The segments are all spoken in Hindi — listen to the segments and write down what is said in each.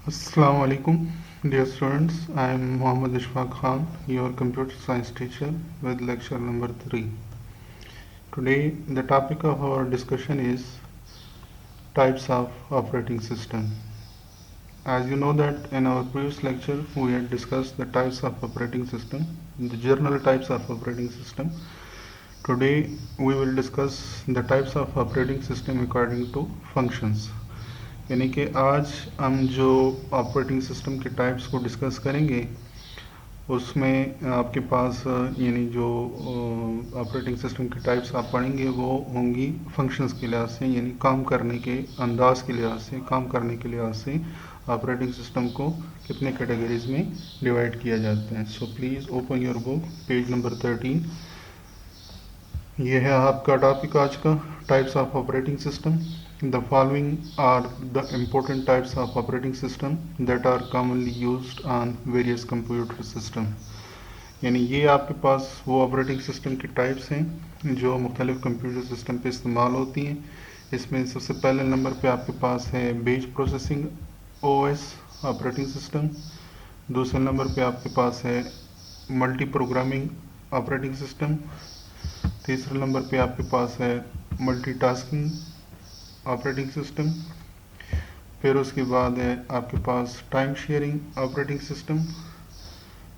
Assalamu alaikum, dear students. I am Muhammad Ishfaq Khan, your computer science teacher with lecture number 3. Today, the topic of our discussion is types of operating system. As you know that in our previous lecture, we had discussed the types of operating system, the general types of operating system. Today, we will discuss the types of operating system according to functions. यानी कि आज हम जो ऑपरेटिंग सिस्टम के टाइप्स को डिस्कस करेंगे उसमें आपके पास यानी जो ऑपरेटिंग सिस्टम के टाइप्स आप पढ़ेंगे वो होंगी फंक्शंस के लिहाज से, यानी काम करने के अंदाज के लिहाज से, काम करने के लिहाज से ऑपरेटिंग सिस्टम को कितने कैटेगरीज में डिवाइड किया जाता है. So please open your book, page number 13. ये है आपका टॉपिक आज का, types of operating system. The following are the important types of operating system that are commonly used on various computer system. यानी ये आपके पास वो ऑपरेटिंग सिस्टम के टाइप्स हैं जो मुख्तलिफ कंप्यूटर सिस्टम पे इस्तेमाल होती हैं. इसमें सबसे पहले नंबर पे आपके पास है batch processing OS operating system. दूसरे नंबर पे आपके पास है मल्टी प्रोग्रामिंग ऑपरेटिंग सिस्टम. तीसरे नंबर पे आपके पास है मल्टीटास्किंग ऑपरेटिंग सिस्टम. फिर उसके बाद है आपके पास टाइम शेयरिंग ऑपरेटिंग सिस्टम.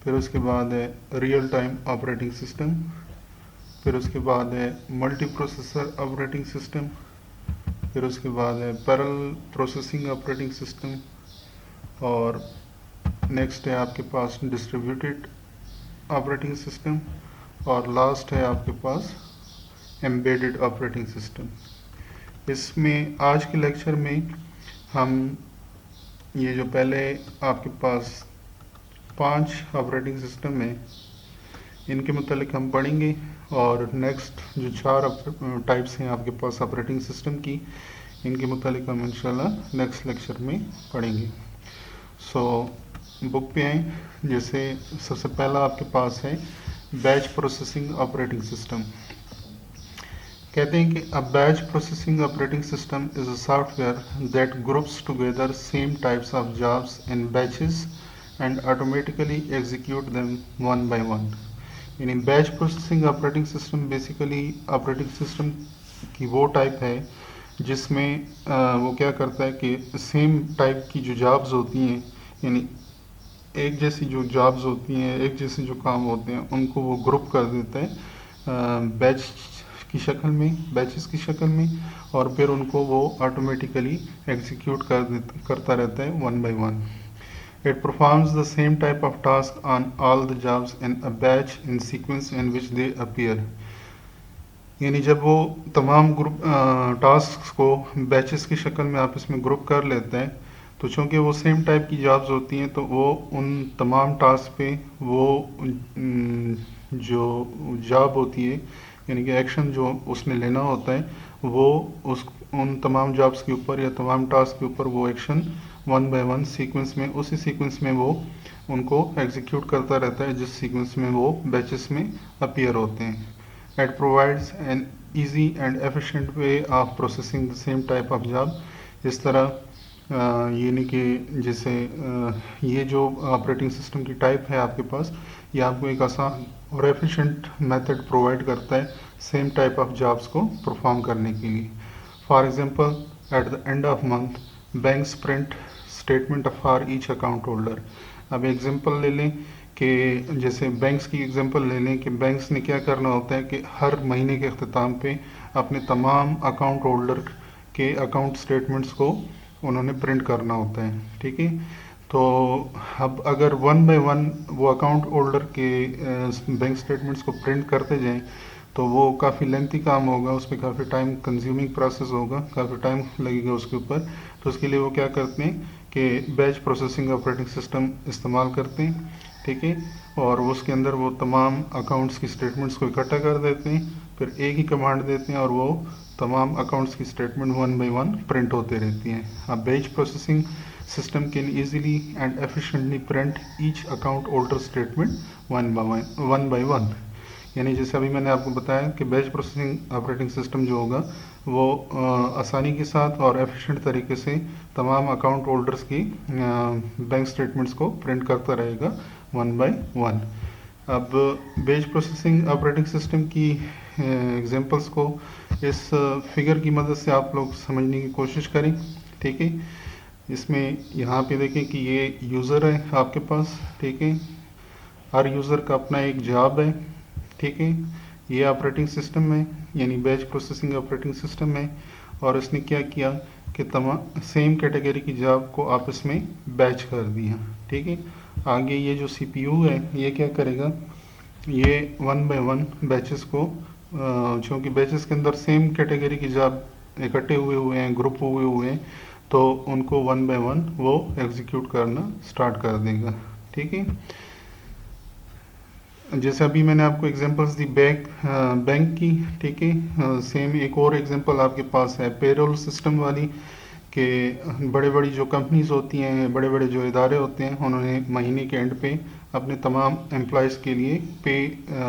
फिर उसके बाद है रियल टाइम ऑपरेटिंग सिस्टम. फिर उसके बाद है मल्टी प्रोसेसर ऑपरेटिंग सिस्टम. फिर उसके बाद है पैरेलल प्रोसेसिंग ऑपरेटिंग सिस्टम. और नेक्स्ट है आपके पास डिस्ट्रीब्यूटेड ऑपरेटिंग सिस्टम. और लास्ट है आपके पास एम्बेडेड ऑपरेटिंग सिस्टम. इसमें आज के लेक्चर में हम ये जो पहले आपके पास 5 ऑपरेटिंग सिस्टम है इनके मुतालिक हम पढ़ेंगे, और नेक्स्ट जो 4 टाइप्स हैं आपके पास ऑपरेटिंग सिस्टम की इनके मुतालिक हम इंशाल्लाह नेक्स्ट लेक्चर में पढ़ेंगे. सो बुक पे आए. जैसे सबसे पहला आपके पास है बैच प्रोसेसिंग ऑपरेटिंग सिस्टम. कहते हैं कि a batch processing operating system is a software that groups together same types of jobs in batches and automatically execute them one by one. यानी batch processing operating system basically operating system की वो टाइप है जिसमें वो क्या करता है कि सेम टाइप की जो जॉब्स होती हैं, यानी एक जैसी जो जॉब्स होती हैं, एक जैसे जो काम होते हैं, उनको वो ग्रुप कर देता है बैच की शक्ल में, बैचेस की शक्ल में, और फिर उनको वो ऑटोमेटिकली एग्जीक्यूट करता रहता है one by one. It performs the same type of task on all the jobs in a batch in sequence in which they appear. यानी जब वो तमाम ग्रुप टास्क को बैचेस की शक्ल में आप इसमें ग्रुप कर लेते हैं, तो चूँकि वो सेम टाइप की जॉब्स होती हैं तो वो उन तमाम टास्क पे वो जो जॉब होती है, यानी कि एक्शन जो उसने लेना होता है, वो उस उन तमाम जॉब्स के ऊपर या तमाम टास्क के ऊपर वो action one by one sequence में, उसी सीक्वेंस में वो उनको एग्जीक्यूट करता रहता है जिस सीक्वेंस में वो बैचेस में अपीयर होते हैं. It provides an easy and efficient way of processing the same type of job. इस तरह यानी कि जैसे ये जो ऑपरेटिंग सिस्टम की टाइप है आपके पास, ये आपको एक आसान और एफिशिएंट मेथड प्रोवाइड करता है सेम टाइप ऑफ जॉब्स को परफॉर्म करने के लिए. For example, at the end of month banks print statement for each account holder. अब एग्जांपल ले लें कि जैसे बैंक्स की एग्जांपल ले लें कि बैंक्स ने क्या करना होता है कि हर महीने के अख्ताम पे अपने तमाम अकाउंट होल्डर के अकाउंट स्टेटमेंट्स को उन्होंने प्रिंट करना होता है. ठीक है, तो अब अगर वन बाय वन वो अकाउंट होल्डर के बैंक स्टेटमेंट्स को प्रिंट करते जाएं तो वो काफ़ी लेंथी काम होगा, उस पर काफ़ी टाइम कंज्यूमिंग प्रोसेस होगा, काफ़ी टाइम लगेगा उसके ऊपर. तो उसके लिए वो क्या करते हैं कि बैच प्रोसेसिंग ऑपरेटिंग सिस्टम इस्तेमाल करते हैं. ठीक है, और उसके अंदर वो तमाम अकाउंट्स की स्टेटमेंट्स को इकट्ठा कर देते हैं, फिर एक ही कमांड देते हैं और वो तमाम अकाउंट्स की statement one by one print होते रहती हैं. अब batch processing system can easily and efficiently print each account holder statement one by one. यानी जैसे अभी मैंने आपको बताया कि बैच प्रोसेसिंग ऑपरेटिंग सिस्टम जो होगा वो आसानी के साथ और एफिशिएंट तरीके से तमाम अकाउंट होल्डर्स की बैंक स्टेटमेंट्स को प्रिंट करता रहेगा वन बाय वन। अब बेच प्रोसेसिंग ऑपरेटिंग सिस्टम की एग्जांपल्स को इस फिगर की मदद से आप लोग समझने की कोशिश करें। ठीक है, इसमें यहाँ पे देखें कि ये यूज़र है आपके पास। ठीक है, हर यूज़र का अपना एक जॉब है। ठीक है, ये ऑपरेटिंग सिस्टम है, यानी बैच प्रोसेसिंग ऑपरेटिंग सिस्टम है, और इसने क्या किया कि तमाम सेम कैटेगरी की जॉब को आपस में बैच कर दिया। ठीक है, आगे ये जो सीपीयू है ये क्या करेगा, ये वन बाय वन बैचेस को, क्योंकि बैचेस के अंदर सेम कैटेगरी की जॉब इकट्ठे हुए हैं, ग्रुप हुए हैं, तो उनको वन बाय वन वो एग्जीक्यूट करना स्टार्ट कर देगा। ठीक है, जैसे अभी मैंने आपको एग्जांपल्स दी बैंक की। ठीक है, सेम एक और एग्जांपल आपके पास है पेरोल सिस्टम वाली, कि बड़े बड़ी जो कंपनीज होती हैं, बड़े बड़े जो इदारे होते हैं, उन्होंने महीने के एंड पे अपने तमाम एम्प्लॉयज़ के लिए पे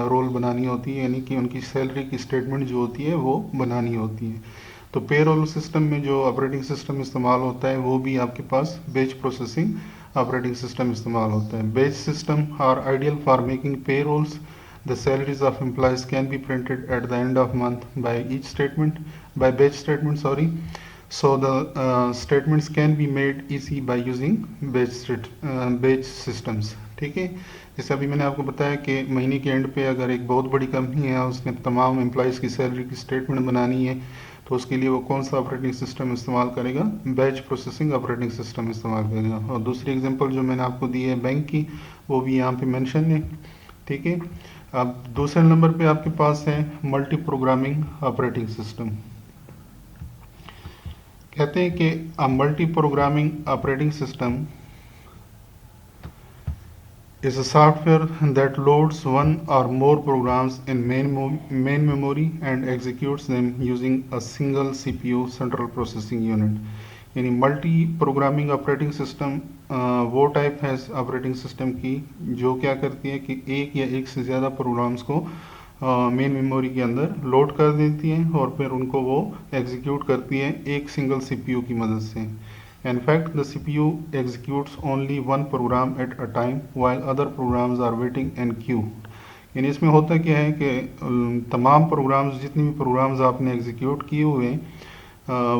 रोल बनानी होती है, यानी कि उनकी सैलरी की स्टेटमेंट जो होती है वो बनानी होती है। तो पे रोल सिस्टम में जो ऑपरेटिंग सिस्टम इस्तेमाल होता है वो भी आपके पास बेच प्रोसेसिंग ऑपरेटिंग सिस्टम इस्तेमाल होता है। Batch system are ideal for making payrolls. The salaries of employees can be printed at the end of month by batch statement, sorry. So the statements can be made easy by using batch systems. ठीक है, जैसे अभी मैंने आपको बताया कि महीने के एंड पे अगर एक बहुत बड़ी कंपनी है, उसने तमाम एम्प्लॉयज़ की सैलरी की स्टेटमेंट बनानी है, तो उसके लिए वो कौन सा ऑपरेटिंग सिस्टम इस्तेमाल करेगा, बैच प्रोसेसिंग ऑपरेटिंग सिस्टम इस्तेमाल करेगा। और दूसरी एग्जांपल जो मैंने आपको दी है बैंक की, वो भी यहाँ पे मेंशन है। ठीक है, अब दूसरे नंबर पे आपके पास है मल्टी प्रोग्रामिंग ऑपरेटिंग सिस्टम। कहते हैं कि a multi programming operating system is a software that loads one or more programs in main memory and executes them using a single CPU central processing unit। यानी मल्टी प्रोग्रामिंग ऑपरेटिंग सिस्टम वो टाइप है ऑपरेटिंग सिस्टम की जो क्या करती है कि एक या एक से ज़्यादा प्रोग्राम्स को मेन मेमोरी के अंदर लोड कर देती है और फिर उनको वो एग्जीक्यूट करती है एक सिंगल सीपीयू की मदद से। In fact, the CPU executes only one program at a time while other programs are waiting in queue। यानी इसमें होता क्या है कि तमाम प्रोग्राम्स, जितने भी प्रोग्राम्स आपने एग्जीक्यूट किए हुए हैं,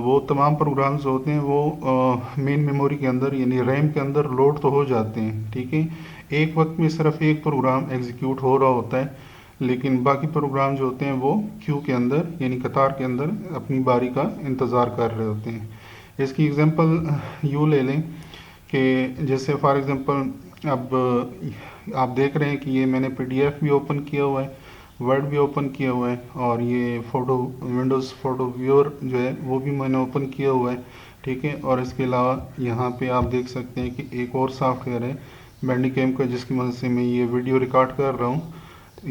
वो तमाम प्रोग्राम्स होते हैं वो मेन मेमोरी के अंदर यानी रैम के अंदर लोड तो हो जाते हैं। ठीक है, एक वक्त में सिर्फ एक प्रोग्राम एग्जीक्यूट हो रहा होता है, लेकिन बाकी प्रोग्राम जो होते हैं वो क्यू के अंदर यानी कतार के अंदर अपनी बारी का इंतज़ार कर रहे होते हैं। इसकी एग्जांपल यूँ ले लें कि जैसे फॉर एग्जांपल अब आप देख रहे हैं कि ये मैंने पीडीएफ भी ओपन किया हुआ है, वर्ड भी ओपन किया हुआ है, और ये फ़ोटो विंडोज़ फ़ोटो व्यूअर जो है वो भी मैंने ओपन किया हुआ है। ठीक है, और इसके अलावा यहाँ पे आप देख सकते हैं कि एक और सॉफ्टवेयर है बैंडिकैम का, जिसकी मदद से मैं ये वीडियो रिकॉर्ड कर रहा हूँ,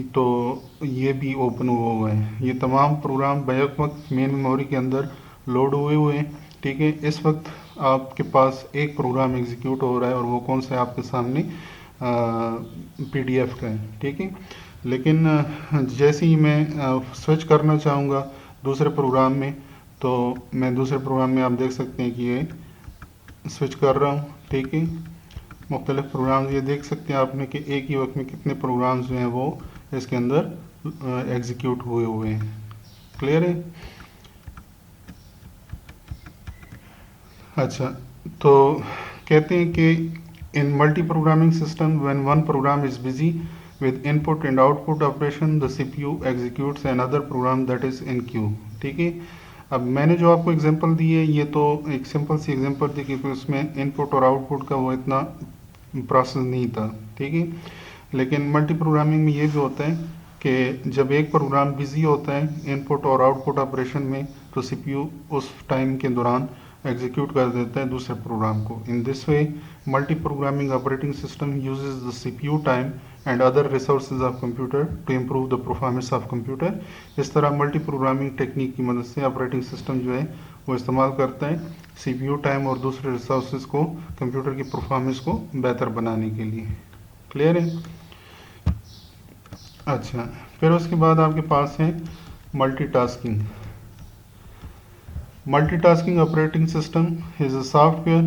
तो ये भी ओपन हुआ है। ये तमाम प्रोग्राम बैक वक्त मेन मेमोरी के अंदर लोड हुए हैं। ठीक है, इस वक्त आपके पास एक प्रोग्राम एग्जीक्यूट हो रहा है और वो कौन सा है आपके सामने, पीडीएफ का है। ठीक है, लेकिन जैसे ही मैं स्विच करना चाहूँगा दूसरे प्रोग्राम में, तो मैं दूसरे प्रोग्राम में आप देख सकते हैं कि ये स्विच कर रहा हूँ। ठीक है, मुख्तलिफ प्रोग्राम्स ये देख सकते हैं आपने कि एक ही वक्त में कितने प्रोग्राम्स जो हैं वो इसके अंदर एग्जीक्यूट हुए हैं। क्लियर है? अच्छा, तो कहते हैं कि in multi programming system when one program is busy with input and output operation the CPU executes another program that is in queue। ठीक है, अब मैंने जो आपको एग्जांपल दी है ये तो एक सिंपल सी एग्जांपल थी, क्योंकि उसमें इनपुट और आउटपुट का वो इतना प्रोसेस नहीं था। ठीक है, लेकिन मल्टी प्रोग्रामिंग में ये भी होता है कि जब एक प्रोग्राम बिजी होता है इनपुट और आउटपुट ऑपरेशन में, तो सीपीयू उस टाइम के दौरान एग्जीक्यूट कर देता है दूसरे प्रोग्राम को। In this way multi programming operating system uses the CPU time and other resources of computer to improve the performance of computer. इस तरह मल्टी प्रोग्रामिंग टेक्निक की मदद से ऑपरेटिंग सिस्टम जो है वो इस्तेमाल करता है सीपीयू टाइम और दूसरे रिसोर्सेज को कंप्यूटर की परफॉर्मेंस को बेहतर बनाने के लिए। क्लियर है? अच्छा, फिर उसके बाद आपके पास है multitasking. Multitasking operating system is a software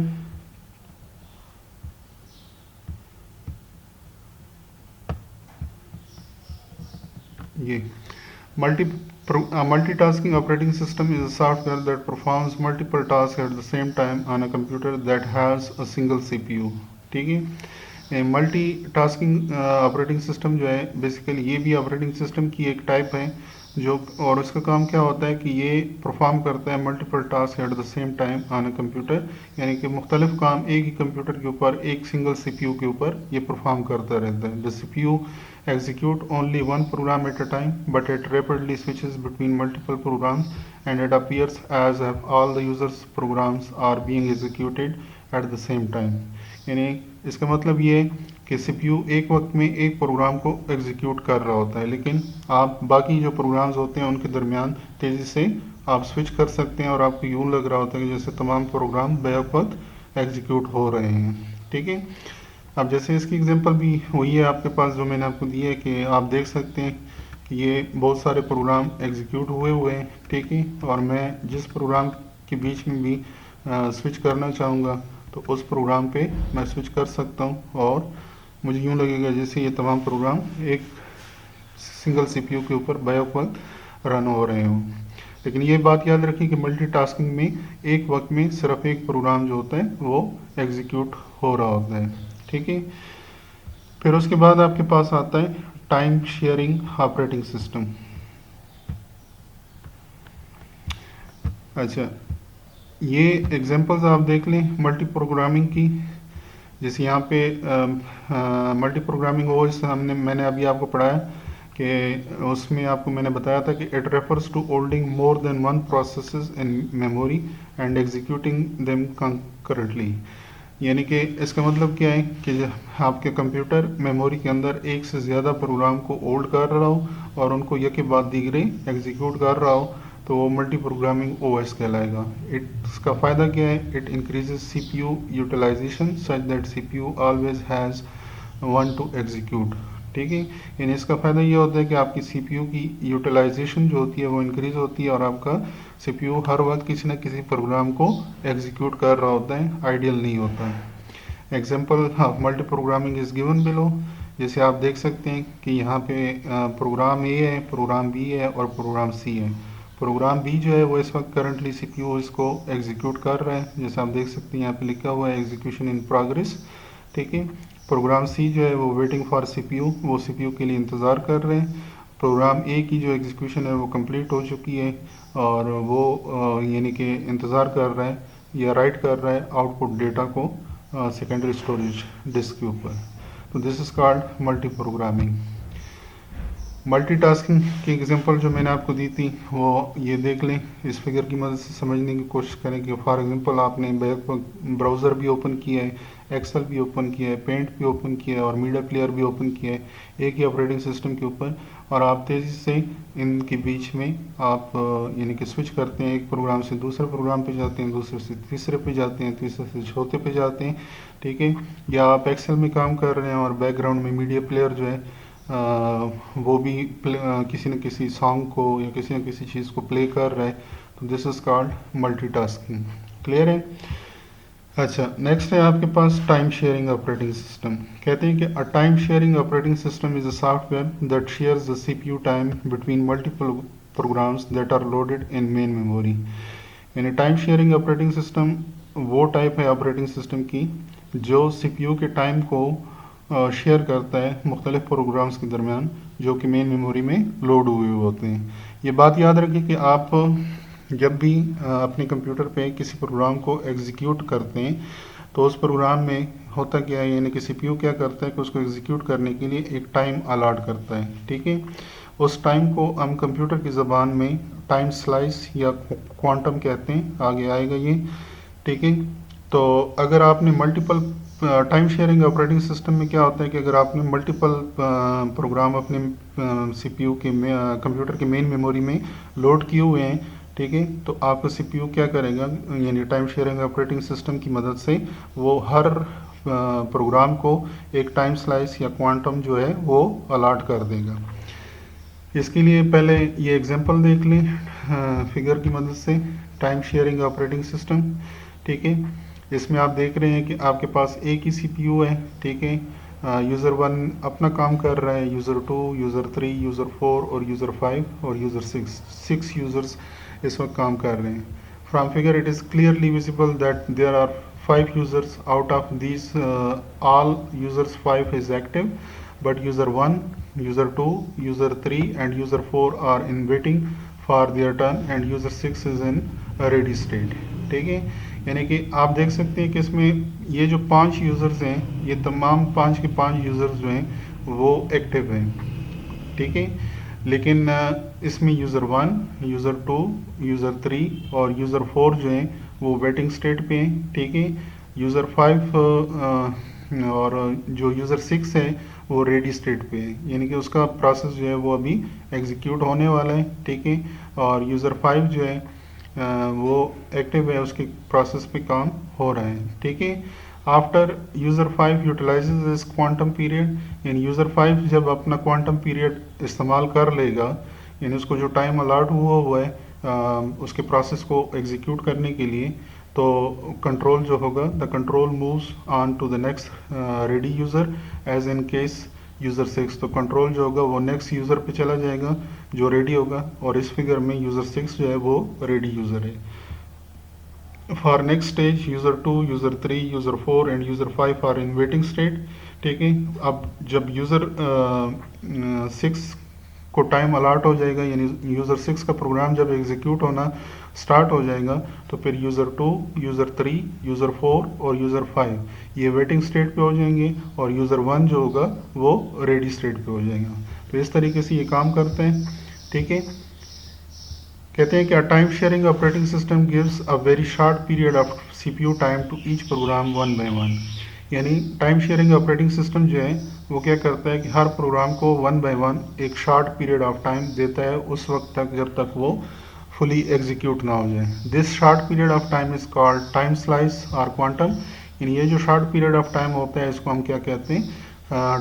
multitasking operating system is a software that performs multiple tasks at the same time on a computer that has a single CPU. ठीक है, मल्टीटास्किंग ऑपरेटिंग सिस्टम जो है बेसिकली ये भी ऑपरेटिंग सिस्टम की एक टाइप है जो, और उसका काम क्या होता है कि ये परफॉर्म करता है multiple task at the same time on a computer, यानी कि मुख्तलिफ काम एक ही कंप्यूटर के ऊपर एक सिंगल सीपीयू के ऊपर ये परफॉर्म करता रहता है. The CPU execute only one program at a time, but it rapidly switches between multiple programs and it appears as if all the users programs are being executed at the same time. यानी इसका मतलब ये कि सीपीयू एक वक्त में एक प्रोग्राम को एग्जीक्यूट कर रहा होता है, लेकिन आप बाकी जो प्रोग्राम्स होते हैं उनके दरमियान तेज़ी से आप स्विच कर सकते हैं और आपको यूँ लग रहा होता है कि जैसे तमाम प्रोग्राम बैक वक्त एग्जीक्यूट हो रहे हैं. ठीक है, अब जैसे इसकी एग्जांपल भी वही है आपके पास जो मैंने आपको दी है कि आप देख सकते हैं कि ये बहुत सारे प्रोग्राम एग्जीक्यूट हुए हैं. ठीक है, और मैं जिस प्रोग्राम के बीच में भी स्विच करना चाहूँगा तो उस प्रोग्राम पे मैं स्विच कर सकता हूँ और मुझे यूँ लगेगा जैसे ये तमाम प्रोग्राम एक सिंगल सीपीयू के ऊपर बैक वक्त रन हो रहे हों. लेकिन ये बात याद रखें कि मल्टीटास्किंग में एक वक्त में सिर्फ एक प्रोग्राम जो होता है वो एग्जीक्यूट हो रहा होता है. ठीक है, फिर उसके बाद आपके पास आता है टाइम शेयरिंग ऑपरेटिंग सिस्टम. अच्छा, ये एग्जांपल्स आप देख लें मल्टी प्रोग्रामिंग की. जैसे यहाँ पे मल्टी प्रोग्रामिंग हो, इस मैंने अभी आपको पढ़ाया कि उसमें आपको मैंने बताया था कि it refers to holding more than one processes in memory and executing them concurrently. यानी कि इसका मतलब क्या है कि आपके कंप्यूटर मेमोरी के अंदर एक से ज़्यादा प्रोग्राम को होल्ड कर रहा हो और उनको एक के बाद दीगरे एग्जीक्यूट कर रहा हो तो वो मल्टी प्रोग्रामिंग ओएस कहलाएगा. इसका फ़ायदा क्या है? It increases CPU utilisation such that CPU always has one two execute. ठीक है, यानी इसका फ़ायदा ये होता है कि आपकी सीपीयू की यूटिलाइजेशन जो होती है वो इंक्रीज़ होती है और आपका सीपीयू हर वक्त किसी न किसी प्रोग्राम को एग्जीक्यूट कर रहा होता है, आइडियल नहीं होता है. Example multi programming is given below. जैसे आप देख सकते हैं कि यहाँ पे प्रोग्राम ए है, प्रोग्राम बी है और प्रोग्राम सी है. प्रोग्राम बी जो है वो इस वक्त करंटली सीपीयू इसको एग्जीक्यूट कर रहा है. जैसे आप देख सकते हैं यहाँ पे लिखा हुआ है एग्जीक्यूशन इन प्रोग्रेस. ठीक है, प्रोग्राम सी जो है वो वेटिंग फॉर सीपीयू, वो सीपीयू के लिए इंतज़ार कर रहे हैं. प्रोग्राम ए की जो एग्जीक्यूशन है वो कंप्लीट हो चुकी है और वो यानी कि इंतज़ार कर रहा है या राइट कर रहा है आउटपुट डेटा को सेकेंडरी स्टोरेज डिस्क के ऊपर. तो this is called multi programming. Multitasking की एग्जांपल जो मैंने आपको दी थी वो ये देख लें. इस फिगर की मदद से समझने की कोशिश करें कि फॉर एग्जांपल आपने ब्राउज़र भी ओपन किया है, एक्सेल भी ओपन किया है, पेंट भी ओपन किया है और मीडिया प्लेयर भी ओपन किया है एक ही ऑपरेटिंग सिस्टम के ऊपर, और आप तेज़ी से इनके बीच में आप यानी कि स्विच करते हैं. एक प्रोग्राम से दूसरे प्रोग्राम पे जाते हैं, दूसरे से तीसरे पे जाते हैं, तीसरे से चौथे पे जाते हैं. ठीक है, या आप एक्सेल में काम कर रहे हैं और बैकग्राउंड में मीडिया प्लेयर जो है वो भी किसी न किसी सॉन्ग को या किसी न किसी चीज़ को प्ले कर रहा है. तो this is called multitasking. Clear है? अच्छा, नेक्स्ट है आपके पास टाइम शेयरिंग ऑपरेटिंग सिस्टम. कहते हैं कि a time sharing operating system is a software that shares the CPU time between multiple programs that are loaded in main memory. यानी टाइम शेयरिंग ऑपरेटिंग सिस्टम वो टाइप है ऑपरेटिंग सिस्टम की जो सीपीयू के टाइम को शेयर करता है मुख्तलिफ प्रोग्राम्स के दरमियान जो कि मेन मेमोरी में लोड हुए होते हैं. ये बात याद रखें कि आप जब भी अपने कंप्यूटर पे किसी प्रोग्राम को एग्जीक्यूट करते हैं तो उस प्रोग्राम में होता क्या है, यानी कि सीपीयू क्या करता है कि उसको एग्जीक्यूट करने के लिए एक टाइम अलॉट करता है. ठीक है, उस टाइम को हम कंप्यूटर की ज़बान में टाइम स्लाइस या क्वांटम कहते हैं, आगे आएगा ये. ठीक है, तो अगर आपने multiple time sharing operating system में क्या होता है कि अगर आपने मल्टीपल प्रोग्राम अपने सीपीयू के कंप्यूटर के मेन मेमोरी में लोड किए हुए हैं, ठीक है, तो आपका सीपीयू क्या करेगा, यानी टाइम शेयरिंग ऑपरेटिंग सिस्टम की मदद से वो हर प्रोग्राम को एक टाइम स्लाइस या क्वांटम जो है वो अलॉट कर देगा. इसके लिए पहले ये एग्जांपल देख लें फिगर की मदद से. Time sharing operating system. ठीक है, इसमें आप देख रहे हैं कि आपके पास एक ही CPU है। ठीक है, यूज़र 1 अपना काम कर रहा है, यूज़र 2, यूज़र 3, यूज़र 4 और यूज़र 5 और यूज़र 6 यूज़र्स इस वक्त काम कर रहे हैं। From figure it is clearly visible that there are 5 users. Out of these all users 5 is active, but user 1, user 2, user 3 and user 4 are in waiting for their turn and user 6 is in a ready state। ठीक है, यानी कि आप देख सकते हैं कि इसमें ये जो 5 यूज़र्स हैं, ये तमाम 5 के 5 यूज़र्स जो हैं वो एक्टिव हैं। ठीक है, लेकिन इसमें यूज़र 1, यूज़र 2, यूज़र 3 और यूज़र 4 जो हैं वो वेटिंग स्टेट पे हैं। ठीक है, यूज़र 5 और जो यूज़र 6 है वो रेडी स्टेट पे है, यानी कि उसका प्रोसेस जो है वो अभी एग्जीक्यूट होने वाला है। ठीक है, और यूज़र 5 जो है वो एक्टिव है, उसके प्रोसेस पे काम हो रहा है। ठीक है, after user 5 utilises this quantum period, यानी यूज़र 5 जब अपना क्वांटम पीरियड इस्तेमाल कर लेगा, यानी उसको जो टाइम अलॉट हुआ है उसके प्रोसेस को एग्जीक्यूट करने के लिए, तो कंट्रोल जो होगा, the control moves on to the next ready user as in case user 6। तो कंट्रोल जो होगा वो नेक्स्ट यूज़र पे चला जाएगा जो रेडी होगा, और इस फिगर में यूज़र 6 जो है वो रेडी यूज़र है। For next stage user 2, user 3, user 4 and user 5 are in waiting state. ठीक है, अब जब यूज़र 6 को टाइम अलॉट हो जाएगा, यानी यूज़र 6 का प्रोग्राम जब एग्जीक्यूट होना स्टार्ट हो जाएगा, तो फिर यूज़र 2, यूज़र 3, यूज़र 4 और यूज़र 5 ये वेटिंग स्टेट पे हो जाएंगे, और यूज़र 1 जो होगा वो रेडी स्टेट पे हो जाएगा। तो इस तरीके से ये काम करते हैं। ठीक है, कहते हैं कि time sharing operating system gives a very short period of CPU time to each program one by one. यानी टाइम शेयरिंग ऑपरेटिंग सिस्टम जो है वो क्या करता है कि हर प्रोग्राम को वन बाय वन एक शॉर्ट पीरियड ऑफ टाइम देता है, उस वक्त तक जब तक वो फुली एग्जीक्यूट ना हो जाए। This short period of time is called time slice और क्वांटम। यानी ये जो शॉर्ट पीरियड ऑफ टाइम होता है इसको हम क्या कहते हैं,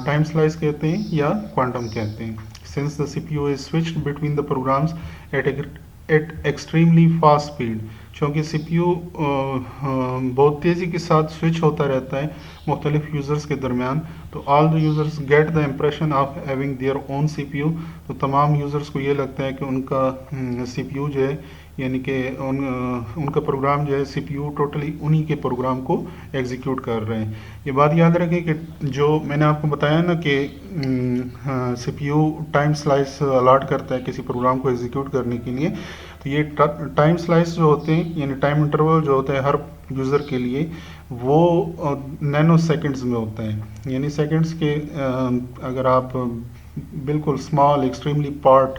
टाइम स्लाइस कहते हैं या क्वांटम कहते हैं। Since the CPU is switched between the programs at extremely fast speed, क्योंकि CPU बहुत तेज़ी के साथ स्विच होता रहता है मुख्तलिफ यूज़र्स के दरमियान, तो all the users get the impression of having their own CPU। तो तमाम यूज़र्स को ये लगता है कि उनका CPU जो है, यानी कि उनका प्रोग्राम जो है CPU टोटली उन्हीं के प्रोग्राम को एग्जीक्यूट कर रहे हैं। ये बात याद रखें कि जो मैंने आपको बताया ना कि CPU टाइम स्लाइस अलॉट करता है किसी प्रोग्राम को एग्जीक्यूट करने के लिए, तो ये टाइम स्लाइस जो होते हैं यानी टाइम इंटरवल जो होता है हर यूज़र के लिए वो नैनो सेकंड्स में होता है। यानी सेकंड्स के अगर आप बिल्कुल स्मॉल एक्सट्रीमली पार्ट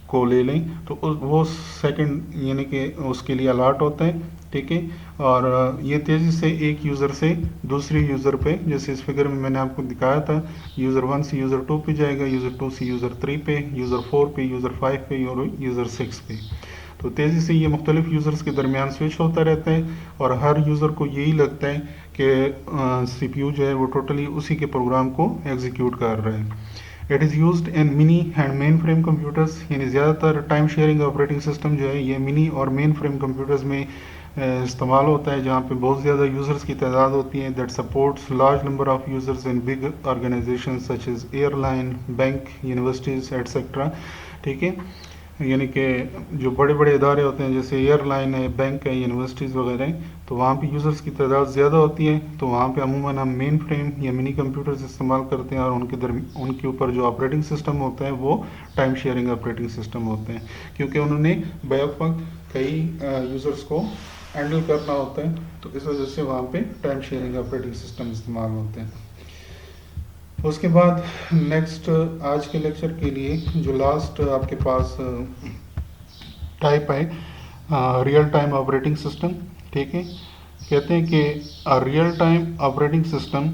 को ले लें तो वो सेकंड यानी कि उसके लिए अलॉट होता है। ठीक है, और ये तेज़ी से एक यूज़र से दूसरे यूज़र पे, जैसे इस फिगर में मैंने आपको दिखाया था, यूज़र 1 से यूज़र 2 पे जाएगा, यूज़र 2 से यूज़र 3 पे, यूज़र 4 पे, यूज़र 5 पे और यूज़र 6 पे। तो तेज़ी से ये मुख्तलिफ यूज़र्स के दरमियान स्विच होता रहता है, और हर यूज़र को यही लगता है कि CPU जो है वो टोटली उसी के प्रोग्राम को एग्जीक्यूट कर रहा है। It is used in mini and main frame computers, यानी ज़्यादातर टाइम शेयरिंग ऑपरेटिंग सिस्टम जो है ये मिनी और मेन फ्रेम कंप्यूटर्स में इस्तेमाल होता है, जहाँ पे बहुत ज़्यादा यूज़र्स की तादाद होती है। That supports large number of users in big organization such as airline, bank, universities etcetera. ठीक है, यानी कि जो बड़े बड़े इदारे होते हैं जैसे एयरलाइन है, बैंक है, यूनिवर्सिटीज़ वगैरह हैं, तो वहाँ पे यूज़र्स की तादाद ज़्यादा होती है, तो वहाँ पे अमूमन हम मेन फ्रेम या मिनी कंप्यूटर्स इस्तेमाल करते हैं, और उनके ऊपर जो ऑपरेटिंग सिस्टम होता है वो टाइम शेयरिंग ऑपरेटिंग सिस्टम होते हैं, क्योंकि उन्होंने बैक वक्त कई यूज़र्स को हैंडल करना होता है, तो इस वजह से वहाँ पे टाइम शेयरिंग ऑपरेटिंग सिस्टम इस्तेमाल होते हैं। उसके बाद नेक्स्ट आज के लेक्चर के लिए जो लास्ट आपके पास टाइप है रियल टाइम ऑपरेटिंग सिस्टम। ठीक है, कहते हैं कि a real time operating system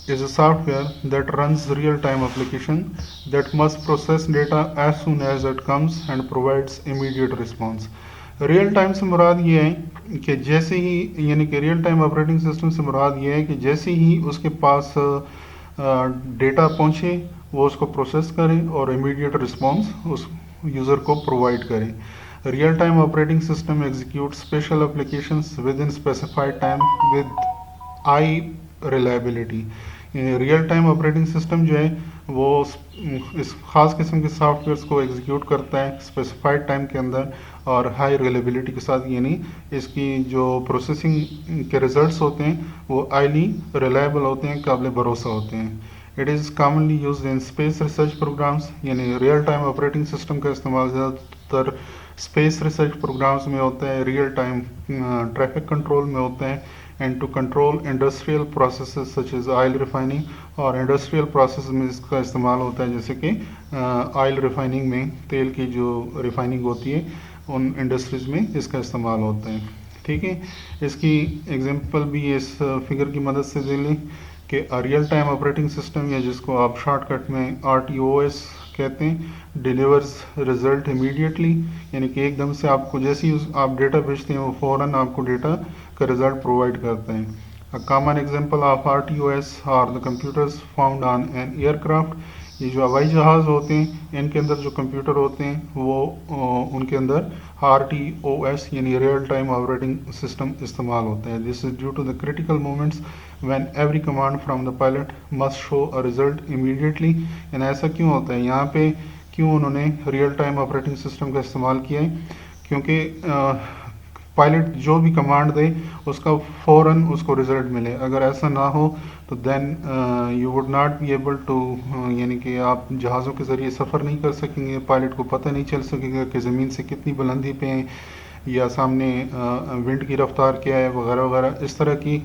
is a software that runs real-time application that must process data as soon as it comes and provides immediate response। Real time से मुराद ये है कि जैसे ही, यानी कि रियल टाइम ऑपरेटिंग सिस्टम से मुराद ये है कि जैसे ही उसके पास डेटा पहुँचे वो उसको प्रोसेस करें और इमीडिएट रिस्पॉन्स उस यूज़र को प्रोवाइड करें। Real time operating system execute special applications with in specified time with high reliability. Real time operating system जो है वो इस खास किस्म के सॉफ्टवेयर्स को एग्जीक्यूट करता है स्पेसिफाइड टाइम के अंदर और हाई रिलायबिलिटी के साथ, यानी इसकी जो प्रोसेसिंग के रिजल्ट्स होते हैं वो हाईली रिलायबल होते हैं, काबिल भरोसा होते हैं। It is commonly used in space research programs, यानी रियल टाइम ऑपरेटिंग सिस्टम का इस्तेमाल ज़्यादातर स्पेस रिसर्च प्रोग्राम्स में होता है, रियल टाइम ट्रैफिक कंट्रोल में होता है, and to control industrial processes such as oil refining. और इंडस्ट्रियल प्रोसेस में इसका इस्तेमाल होता है, जैसे कि ऑयल रिफाइनिंग में तेल की जो रिफाइनिंग होती है उन इंडस्ट्रीज़ में इसका इस्तेमाल होता है। ठीक है, इसकी एग्जांपल भी इस फिगर की मदद से दे लें कि रियल टाइम ऑपरेटिंग सिस्टम, या जिसको आप शॉर्टकट में RTOS कहते हैं, डिलीवर्स रिजल्ट इमीडिएटली, यानी कि एकदम से आपको जैसे ही आप डेटा भेजते हैं वो फ़ौरन आपको डेटा का रिजल्ट प्रोवाइड करता है। A common example of RTOS are the computers found on an aircraft. ये जो हवाई जहाज़ होते हैं इनके अंदर जो कंप्यूटर होते हैं वो उनके अंदर RTOS यानी रियल टाइम ऑपरेटिंग सिस्टम इस्तेमाल होता है। This is due to the critical moments when every command from the pilot must show a result immediately. यानी ऐसा क्यों होता है, यहाँ पे क्यों उन्होंने रियल टाइम ऑपरेटिंग सिस्टम का इस्तेमाल किया है, क्योंकि पायलट जो भी कमांड दे उसका फ़ौरन उसको रिजल्ट मिले। अगर ऐसा ना हो तो then you would not be able to, यानी कि आप जहाज़ों के ज़रिए सफ़र नहीं कर सकेंगे, पायलट को पता नहीं चल सकेगा कि ज़मीन से कितनी बुलंदी पे हैं या सामने विंड की रफ्तार क्या है वगैरह वगैरह। इस तरह की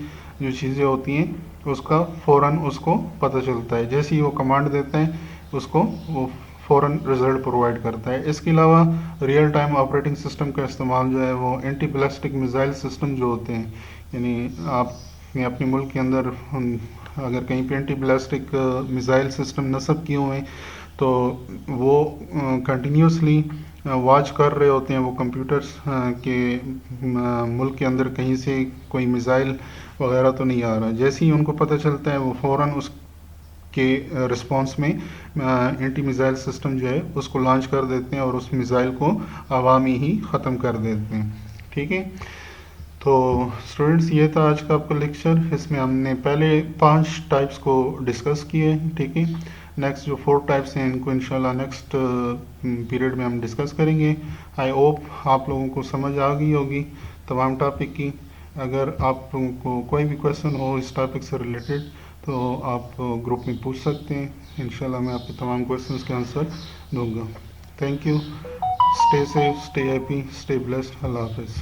जो चीज़ें होती हैं उसका फ़ौरन उसको पता चलता है, जैसे ही वो कमांड देता है उसको वो फ़ौरन रिजल्ट प्रोवाइड करता है। इसके अलावा रियल टाइम ऑपरेटिंग सिस्टम का इस्तेमाल जो है वो एंटी बैलिस्टिक मिसाइल सिस्टम जो होते हैं, यानी आपने अपने मुल्क के अंदर अगर कहीं पे एंटी बैलिस्टिक मिसाइल सिस्टम नस्ब किए हुए हैं तो वो कंटिन्यूसली वॉच कर रहे होते हैं वो कंप्यूटर्स के मुल्क के अंदर कहीं से कोई मिसाइल वगैरह तो नहीं आ रहा। जैसे ही उनको पता चलता है वो फ़ौरन उस के रिस्पांस में एंटी मिसाइल सिस्टम जो है उसको लॉन्च कर देते हैं और उस मिसाइल को हवा में ही ख़त्म कर देते हैं। ठीक है, तो स्टूडेंट्स ये था आज का आपका लेक्चर। इसमें हमने पहले 5 टाइप्स को डिस्कस किए। ठीक है, नेक्स्ट जो 4 टाइप्स हैं इनको इंशाल्लाह नेक्स्ट पीरियड में हम डिस्कस करेंगे। आई होप आप लोगों को समझ आ गई होगी तमाम टॉपिक की। अगर आप लोगों को कोई भी क्वेश्चन हो इस टॉपिक से रिलेटेड तो आप ग्रुप में पूछ सकते हैं, इंशाल्लाह मैं आपके तमाम क्वेश्चंस के आंसर दूंगा। Thank you, stay safe, stay happy, stay blessed, अल्लाह हाफिज़।